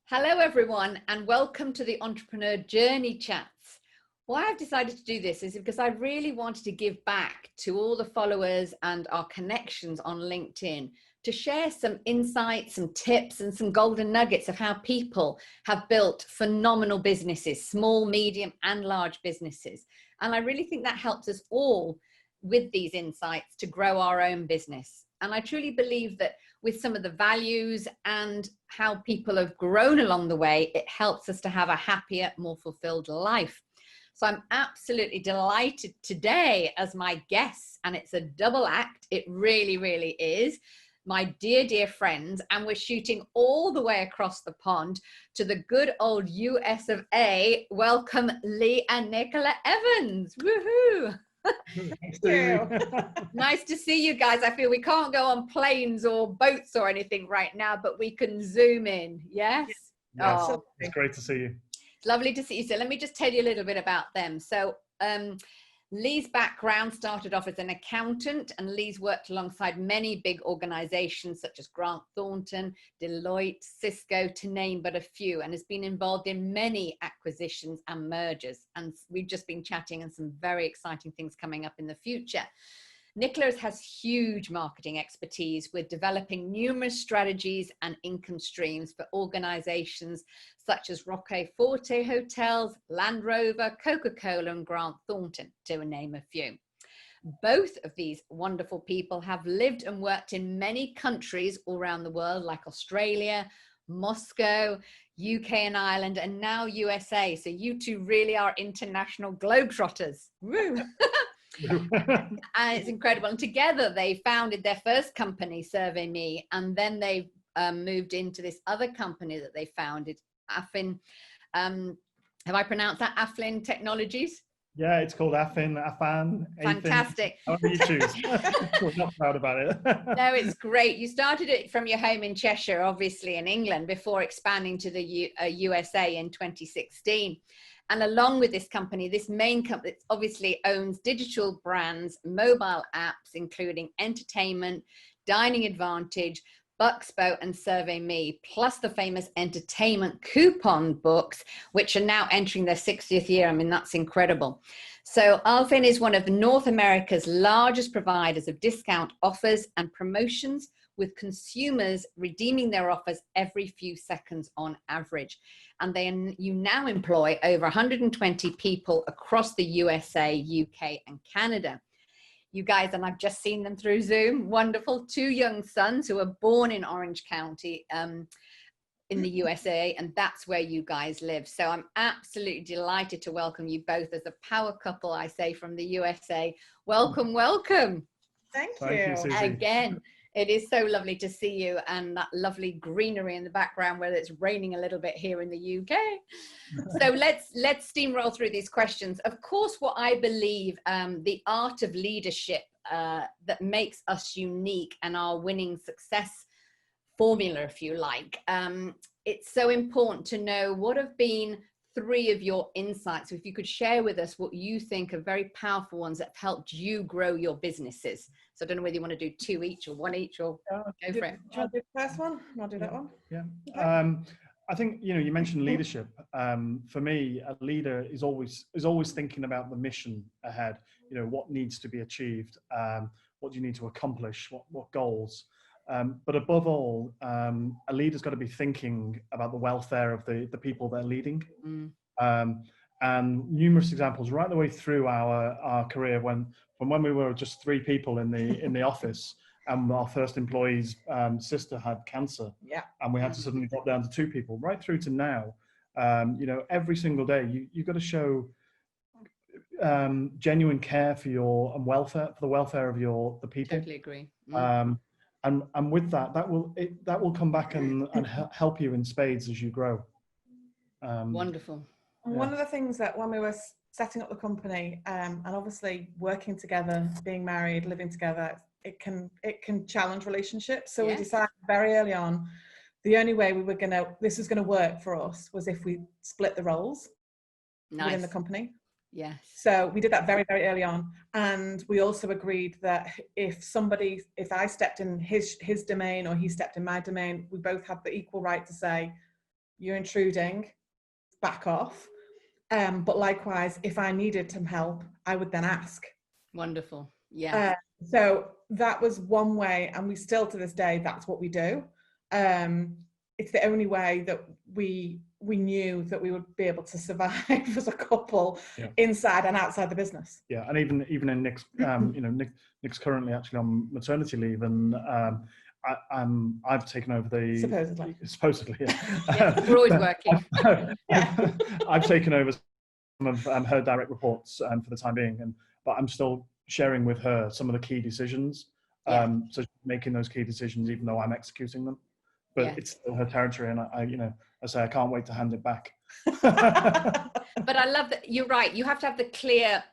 Hello everyone and welcome to the Entrepreneur Journey Chats. Why I've decided to do this is because I really wanted to give back to all the followers and our connections on LinkedIn to share some insights, some tips and some golden nuggets of how people have built phenomenal businesses, small, medium and large businesses. And I really think that helps us all with these insights to grow our own business. And I truly believe that with some of the values and how people have grown along the way, it helps us to have a happier, more fulfilled life. So I'm absolutely delighted today as my guests, and it's a double act. It really, really is. My dear, dear friends, and we're shooting all the way across the pond to the good old US of A. Welcome, Lee and Nicola Evans. Woohoo! Nice to see you guys. I feel we can't go on planes or boats or anything right now, but we can zoom in. Yes? Yes, oh, it's great to see you. It's lovely to see you. So let me just tell you a little bit about them. So Lee's background started off as an accountant, and Lee's worked alongside many big organizations such as Grant Thornton, Deloitte, Cisco, to name but a few, and has been involved in many acquisitions and mergers. And we've just been chatting and some very exciting things coming up in the future. Nicola has huge marketing expertise with developing numerous strategies and income streams for organizations such as Rocco Forte Hotels, Land Rover, Coca Cola and Grant Thornton, to name a few. Both of these wonderful people have lived and worked in many countries all around the world, like Australia, Moscow, UK and Ireland, and now USA. So you two really are international globetrotters. Woo! And it's incredible. And together they founded their first company, Survey Me, and then they moved into this other company that they founded, Afin. Have I pronounced that? Afin Technologies? Yeah, it's called Afin. Fantastic. However you choose. We're not proud about it. No, it's great. You started it from your home in Cheshire, obviously in England, before expanding to the USA in 2016. And along with this company, this main company obviously owns digital brands, mobile apps, including Entertainment, Dining Advantage, Buxbo and Survey Me, plus the famous entertainment coupon books, which are now entering their 60th year. I mean, that's incredible. So Afin is one of North America's largest providers of discount offers and promotions, with consumers redeeming their offers every few seconds on average. And you now employ over 120 people across the USA, UK, and Canada. You guys, and I've just seen them through Zoom, wonderful, 2 young sons who were born in Orange County in the USA, and that's where you guys live. So I'm absolutely delighted to welcome you both as a power couple, I say, from the USA. Welcome, welcome. Thank you. Again. It is so lovely to see you, and that lovely greenery in the background where it's raining a little bit here in the UK. So let's steamroll through these questions. Of course, what I believe, the art of leadership that makes us unique and our winning success formula, if you like, it's so important to know what have been 3 of your insights. So if you could share with us what you think are very powerful ones that have helped you grow your businesses. So I don't know whether you want to do 2 each or 1 each, or go for it. Do you want to do the first one? I'll do that one. Yeah. Okay. I think, you mentioned leadership. For me, a leader is always thinking about the mission ahead. What needs to be achieved, what do you need to accomplish, what goals. But above all, a leader's got to be thinking about the welfare of the people they're leading. And numerous examples right the way through our career, from when we were just 3 people in the office, and our first employee's sister had cancer, and we had to suddenly drop down to 2 people, right through to now. Every single day you've got to show genuine care for your welfare, for the welfare of the people. Totally agree. And with that will come back and help you in spades as you grow. Wonderful. And one of the things that when we were setting up the company, and obviously working together, being married, living together, it can challenge relationships. So we decided very early on, the only way this was gonna work for us was if we split the roles within the company. Yes. So we did that very, very early on. And we also agreed that if I stepped in his domain or he stepped in my domain, we both had the equal right to say, you're intruding, back off. But likewise, if I needed some help, I would then ask. Wonderful. Yeah. So that was one way, and we still to this day, that's what we do. It's the only way that we knew that we would be able to survive as a couple, inside and outside the business. Yeah, and even in Nick's, Nick's currently actually on maternity leave, and I've taken over the supposedly. Yeah, we're always working. I've taken over some of her direct reports for the time being, but I'm still sharing with her some of the key decisions. So she's making those key decisions, even though I'm executing them. But it's still her territory, and I say I can't wait to hand it back. But I love that. You're right. You have to have the clear,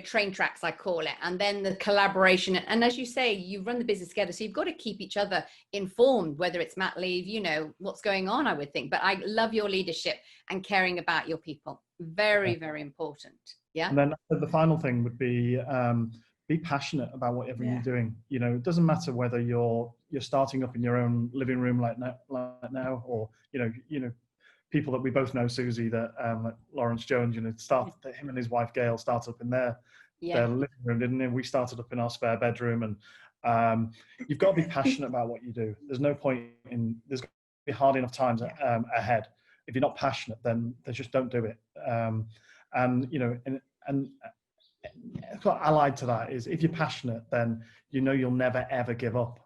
train tracks, I call it, and then the collaboration. And as you say, you run the business together, so you've got to keep each other informed, whether it's mat leave, what's going on, I would think. But I love your leadership and caring about your people. Very, very important. Yeah. And then the final thing would be passionate about whatever you're doing. It doesn't matter whether you're starting up in your own living room like now, or people that we both know, Susie, that like Lawrence Jones, him and his wife Gail started up in their living room, didn't they? We started up in our spare bedroom, and you've got to be passionate about what you do. There's no point there's going to be hard enough times ahead. If you're not passionate, then they just don't do it. And allied to that is, if you're passionate, then you'll never ever give up.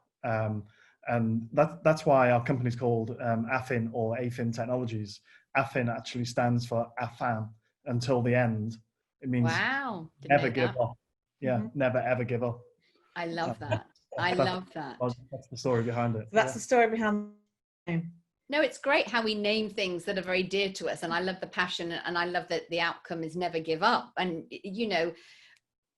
And that's why our company's called Afin, or Afin Technologies. Afin actually stands for Afin, until the end. It means never give up. Yeah, never ever give up. I love that. I love that. That's the story behind it. That's the story behind it. No, it's great how we name things that are very dear to us, and I love the passion, and I love that the outcome is never give up, and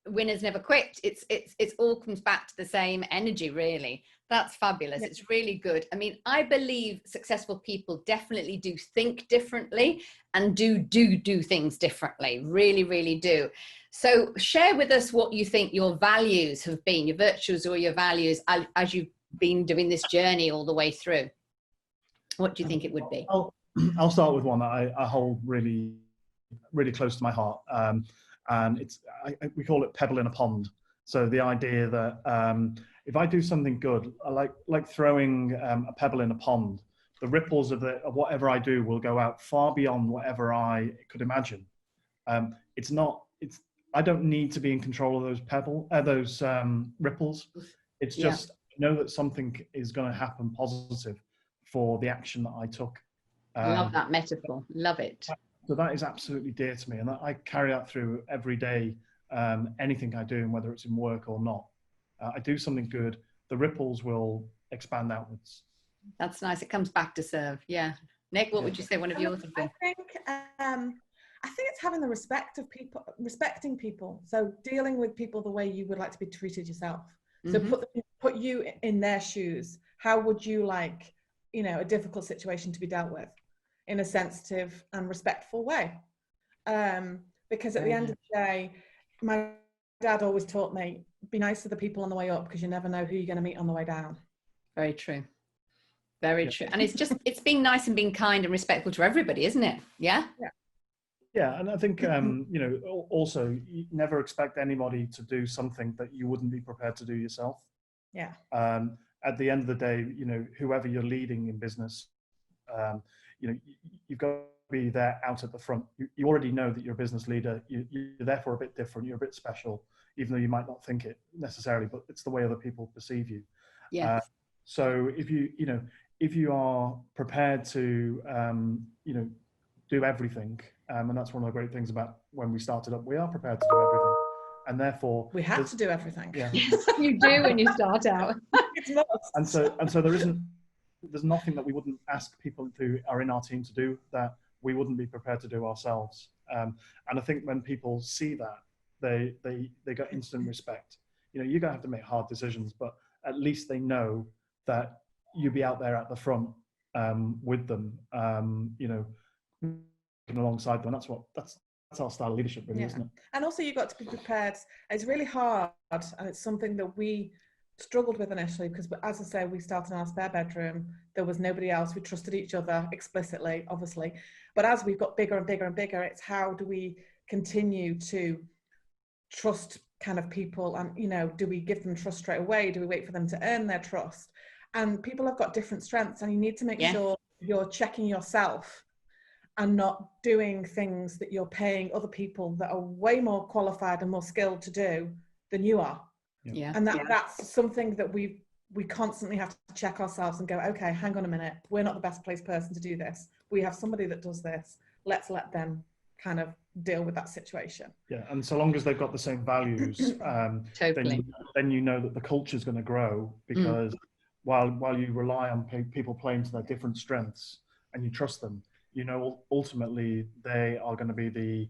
winners never quit. It's all comes back to the same energy, really. That's fabulous. It's really good. I mean, I believe successful people definitely do think differently and do things differently. Really, really do. So share with us what you think your values have been, your virtues or your values, as you've been doing this journey all the way through. What do you think it would be? I'll start with one that I hold really, really close to my heart. And we call it pebble in a pond. So the idea that if I do something good, I like throwing a pebble in a pond, the ripples of whatever I do will go out far beyond whatever I could imagine. I don't need to be in control of those ripples. It's just know that something is going to happen positive for the action that I took. Love that metaphor. Love it. So that is absolutely dear to me, and I carry that through every day. Anything I do, whether it's in work or not, I do something good, the ripples will expand outwards. That's nice. It comes back to serve. Yeah. Nick, what would you say one of yours would be? I think it's having the respect of people, respecting people. So dealing with people the way you would like to be treated yourself. So put you in their shoes. How would you like, a difficult situation to be dealt with in a sensitive and respectful way? Because at the end of the day, my dad always taught me, be nice to the people on the way up, because you never know who you're going to meet on the way down. Very true. Very true. And it's being nice and being kind and respectful to everybody, isn't it? Yeah. Yeah, and I think also, you never expect anybody to do something that you wouldn't be prepared to do yourself. Yeah. At the end of the day, whoever you're leading in business, you've got to be there out at the front. You already know that you're a business leader. You're therefore a bit different. You're a bit special, even though you might not think it necessarily, but it's the way other people perceive you. Yeah. So if you are prepared to do everything, and that's one of the great things about when we started up, we are prepared to do everything, and therefore we have to do everything. Yeah. You do when you start out. It's not. And so there's nothing that we wouldn't ask people who are in our team to do that we wouldn't be prepared to do ourselves. And I think when people see that, they get instant respect. You're going to have to make hard decisions, but at least they know that you'll be out there at the front with them, alongside them. That's our style of leadership, really, isn't it? And also, you've got to be prepared. It's really hard, and it's something that we struggled with initially, because as I say, we started in our spare bedroom. There was nobody else. We trusted each other explicitly, obviously. But as we've got bigger and bigger and bigger, it's how do we continue to trust kind of people, and, you know, do we give them trust straight away? Do we wait for them to earn their trust? And people have got different strengths, and you need to make sure you're checking yourself and not doing things that you're paying other people that are way more qualified and more skilled to do than you are. Yeah. And that's something that we constantly have to check ourselves and go, okay, hang on a minute, we're not the best placed person to do this. We have somebody that does this. Let's let them kind of deal with that situation. Yeah, and so long as they've got the same values, Totally. then you know that the culture is going to grow, because while you rely on people playing to their different strengths and you trust them, you know, ultimately they are going to be the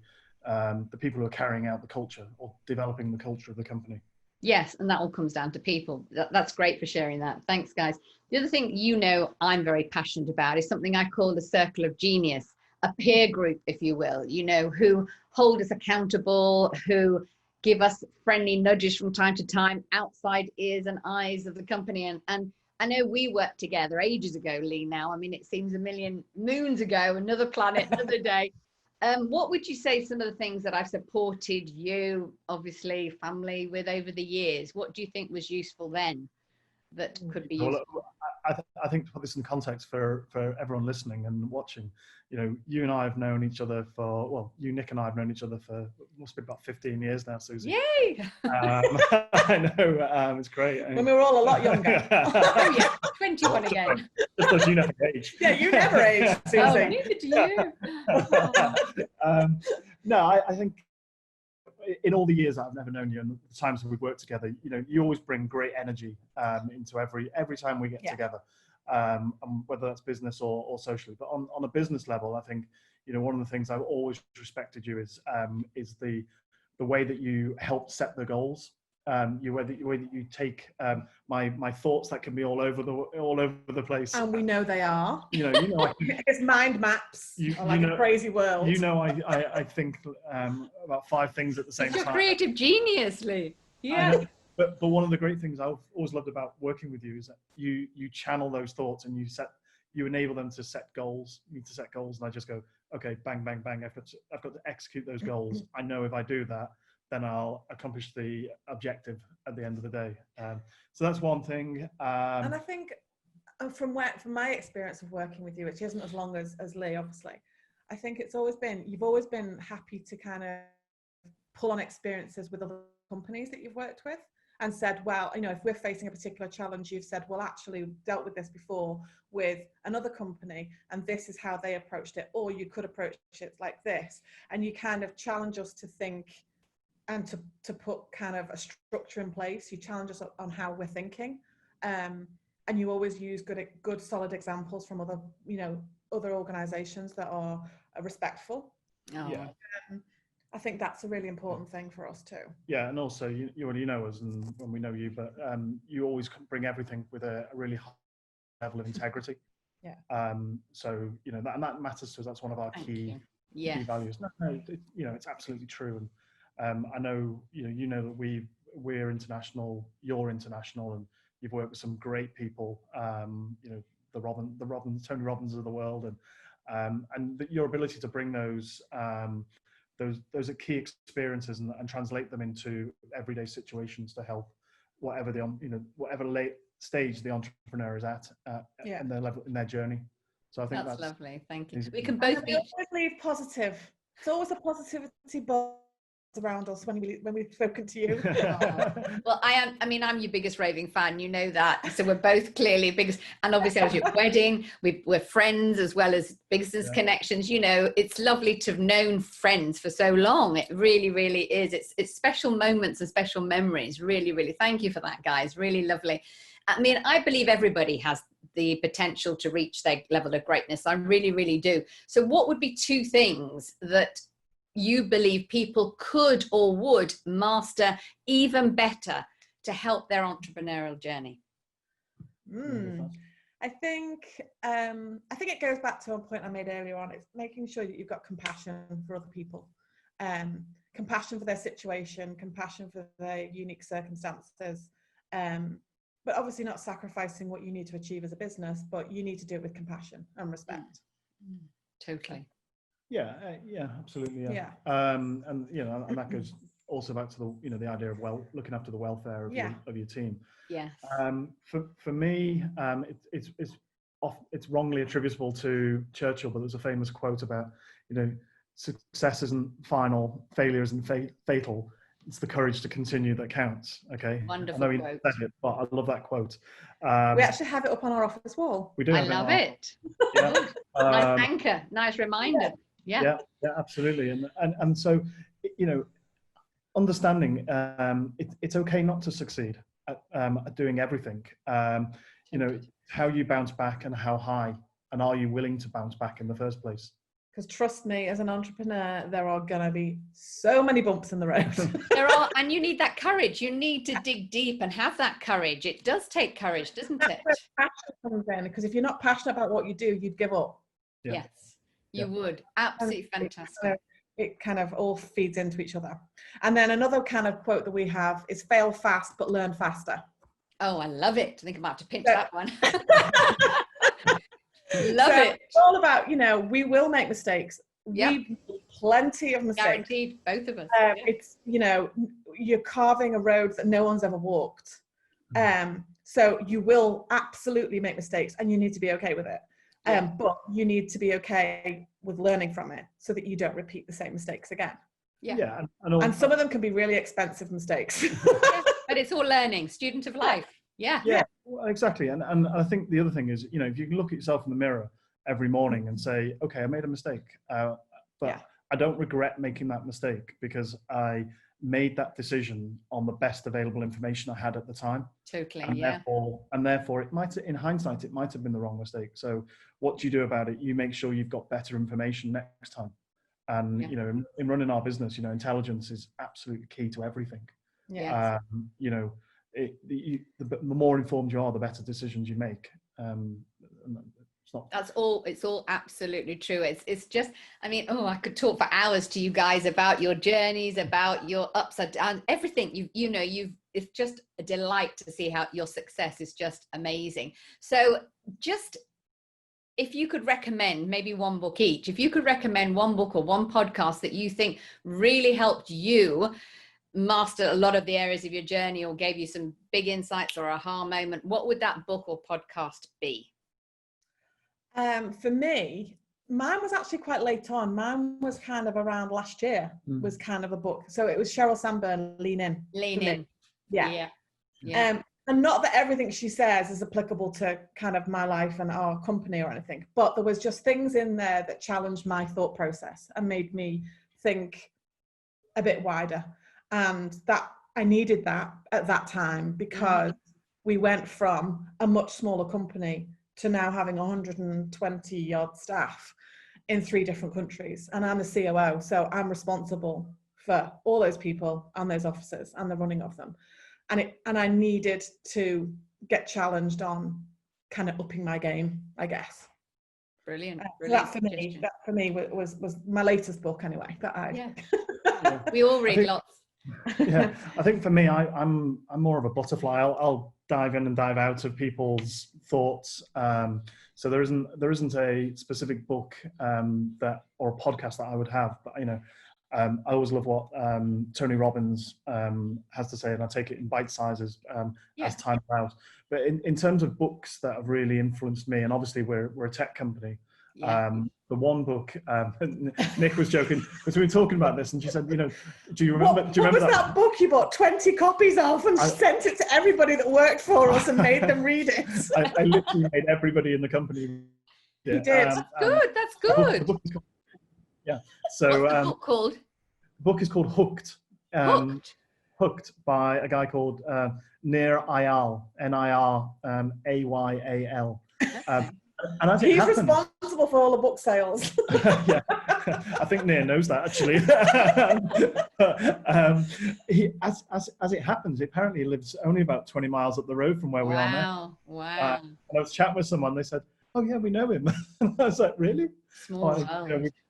people who are carrying out the culture or developing the culture of the company. Yes, and that all comes down to people. That's great for sharing that. Thanks, guys. The other thing, you know, I'm very passionate about is something I call the circle of genius, a peer group, if you will, you know, who hold us accountable, who give us friendly nudges from time to time, outside ears and eyes of the company. And I know we worked together ages ago, Lee, now. I mean, it seems a million moons ago, another planet, another day. What would you say some of the things that I've supported you, obviously, family with over the years? What do you think was useful then that could be useful? Well, I think to put this in context for everyone listening and watching, you know, you and I have known each other for, well, you, Nick, and I have known each other for, must be about 15 years now, Susie. Yay! I know, it's great. When we were all a lot younger. Oh, yeah, 21 again. Just as you never age. Yeah, you never age, Susie. Oh, neither do you. No, I think in all the years I've never known you and the times that we've worked together, you know, you always bring great energy into every time we get together, and whether that's business or socially. But on a business level, I think, you know, one of the things I've always respected you is the way that you help set the goals. The way that you take my thoughts that can be all over the place, and we know they are. You know, it's mind maps are like a crazy world. You know, I think about 5 things at the same time. You're creative genius, Lee. Yeah. But one of the great things I've always loved about working with you is that you channel those thoughts and you enable them to set goals. You need to set goals, and I just go, okay, bang, bang, bang. I've got to execute those goals. I know if I do that, then I'll accomplish the objective at the end of the day. So that's one thing. And I think from my experience of working with you, which isn't as long as Lee, obviously, I think you've always been happy to kind of pull on experiences with other companies that you've worked with and said, well, you know, if we're facing a particular challenge, you've said, well, actually we've dealt with this before with another company and this is how they approached it, or you could approach it like this. And you kind of challenge us to think and to put kind of a structure in place. You challenge us on how we're thinking, and you always use good solid examples from other organizations that are respectful. Yeah. I think that's a really important thing for us too. Yeah, and also you already know us, and when we know you, but you always bring everything with a really high level of integrity. Yeah. So you know that matters to us. That's one of our key values. No, you know, it's absolutely true. And I know you know that we're international. You're international, and you've worked with some great people. You know, the Tony Robbins of the world, and your ability to bring those are key experiences and translate them into everyday situations to help whatever late stage the entrepreneur is at in their level in their journey. So I think that's lovely. Thank you. We can both be leave positive. It's always a positivity buzz around us when we've spoken to you. Well, I'm your biggest raving fan, you know that, so we're both clearly biggest, and obviously I was at your wedding, we're friends as well as business connections. You know, it's lovely to have known friends for so long. It really, really is. It's special moments and special memories. Really, really thank you for that, guys. Really lovely. I mean, I believe everybody has the potential to reach their level of greatness. I really, really do. So what would be 2 things that you believe people could or would master even better to help their entrepreneurial journey? I think it goes back to a point I made earlier on. It's making sure that you've got compassion for other people, compassion for their situation, compassion for their unique circumstances, but obviously not sacrificing what you need to achieve as a business, but you need to do it with compassion and respect. Totally. Yeah, absolutely. Yeah. And and that goes also back to the the idea of looking after the welfare of your team. Yes. For me, it's wrongly attributable to Churchill, but there's a famous quote about success isn't final, failure isn't fatal. It's the courage to continue that counts. Okay. Wonderful I know he quote. said it, but I love that quote. We actually have it up on our office wall. We do. I love it. Yeah. Nice anchor. Nice reminder. Yeah. Yeah, absolutely. And so, understanding it's okay not to succeed at doing everything. How you bounce back and how high, and are you willing to bounce back in the first place? Because trust me, as an entrepreneur, there are going to be so many bumps in the road. There are, and you need that courage. You need to dig deep and have that courage. It does take courage, doesn't it? Passion comes in, because if you're not passionate about what you do, you'd give up. Yeah. Yes, you would. Absolutely fantastic. It kind of all feeds into each other. And then another kind of quote that we have is fail fast, but learn faster. Oh, I love it. I think I'm about to pinch that one. Love it. It's all about, we will make mistakes. Yep. We make plenty of mistakes. Guaranteed, both of us. It's, you're carving a road that no one's ever walked. So you will absolutely make mistakes, and you need to be okay with it. But you need to be okay with learning from it so that you don't repeat the same mistakes again. Yeah. And some of them can be really expensive mistakes. But it's all learning, student of life. Yeah. Well, exactly. And I think the other thing is, if you can look at yourself in the mirror every morning and say, okay, I made a mistake, but I don't regret making that mistake because I made that decision on the best available information I had at the time. Totally. And therefore it might, in hindsight, it might have been the wrong mistake. So what do you do about it? You make sure you've got better information next time. And, in running our business, intelligence is absolutely key to everything. Yeah. The more informed you are, the better decisions you make. It's all absolutely true. It's just, I could talk for hours to you guys about your journeys, about your ups and downs, everything. It's just a delight to see how your success is just amazing. So just, if you could recommend maybe one book each, if you could recommend one book or one podcast that you think really helped you master a lot of the areas of your journey or gave you some big insights or aha moment, what would that book or podcast be? For me, mine was actually quite late on. Mine was kind of around last year, was kind of a book. So it was Sheryl Sandberg, Lean In. Lean In. Yeah. And not that everything she says is applicable to kind of my life and our company or anything, but there was just things in there that challenged my thought process and made me think a bit wider. And that I needed that at that time, because we went from a much smaller company to now having 120 odd staff in 3 different countries. And I'm the COO, so I'm responsible for all those people and those offices and the running of them. And I needed to get challenged on kind of upping my game, I guess. Brilliant. So that for me was my latest book anyway. We all read lots. Yeah, I think for me, I'm more of a butterfly. I'll dive in and dive out of people's thoughts. So there isn't a specific book that or a podcast that I would have, but I always love what Tony Robbins has to say, and I take it in bite sizes as time allows. But in terms of books that have really influenced me, and obviously we're a tech company. The one book, Nick was joking because we were talking about this, and she said, do you remember? What was that book you bought 20 copies of and sent it to everybody that worked for us and made them read it? I literally made everybody in the company. You did. That's good. The book is called, So what's the book called? The book is called Hooked. Hooked by a guy called Nir Ayal, Nirayal. And as he's responsible for all the book sales. Yeah, I think Nir knows that actually. He, as it happens, he apparently lives only about 20 miles up the road from where we are now. Wow. And I was chatting with someone. They said, oh yeah, we know him. I was like, really? Small world.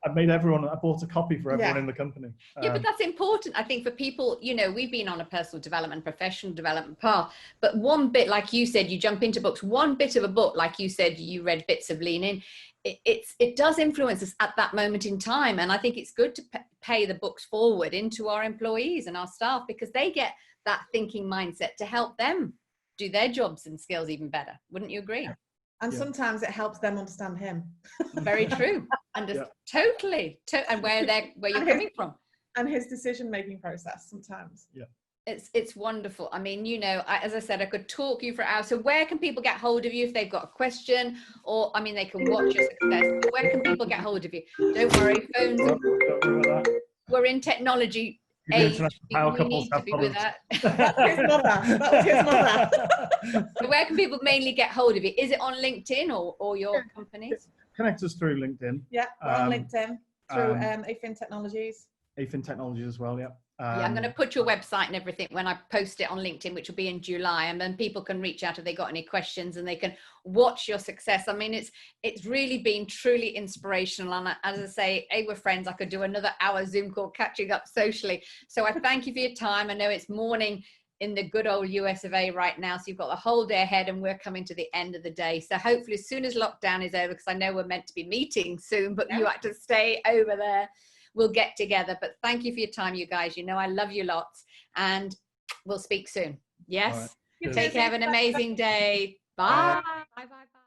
I made everyone, I bought a copy for everyone in the company. Yeah, but that's important, I think, for people. You know, we've been on a personal development, professional development path, but one bit, like you said, you jump into books, one bit of a book, like you said, you read bits of Lean In, it does influence us at that moment in time. And I think it's good to pay the books forward into our employees and our staff, because they get that thinking mindset to help them do their jobs and skills even better. Wouldn't you agree? And sometimes it helps them understand him. Very true. Totally. And where you're coming from. And his decision-making process sometimes. Yeah. It's wonderful. I mean, you know, as I said, I could talk you for hours. So where can people get hold of you if they've got a question? Or, I mean, they can watch your success. But where can people get hold of you? Don't worry, phones. Don't worry about that. We're in technology. Power couples have problems. That was his mother. That was his mother. So where can people mainly get hold of you? Is it on LinkedIn or your companies? Connect us through LinkedIn. Yeah, we're on LinkedIn through Afin Technologies. Afin Technologies as well, yeah. Yeah, I'm going to put your website and everything when I post it on LinkedIn, which will be in July, and then people can reach out if they got any questions, and they can watch your success. I mean, it's really been truly inspirational, and as I say, we're friends. I could do another hour Zoom call catching up socially. So I thank you for your time. I know it's morning in the good old US of A right now, so you've got the whole day ahead, and we're coming to the end of the day. So hopefully as soon as lockdown is over, because I know we're meant to be meeting soon, but you had to stay over there, we'll get together. But thank you for your time, you guys. You know I love you lots, and we'll speak soon. Yes. Right. Take care. Have an amazing day. Bye. Bye. Bye. Bye.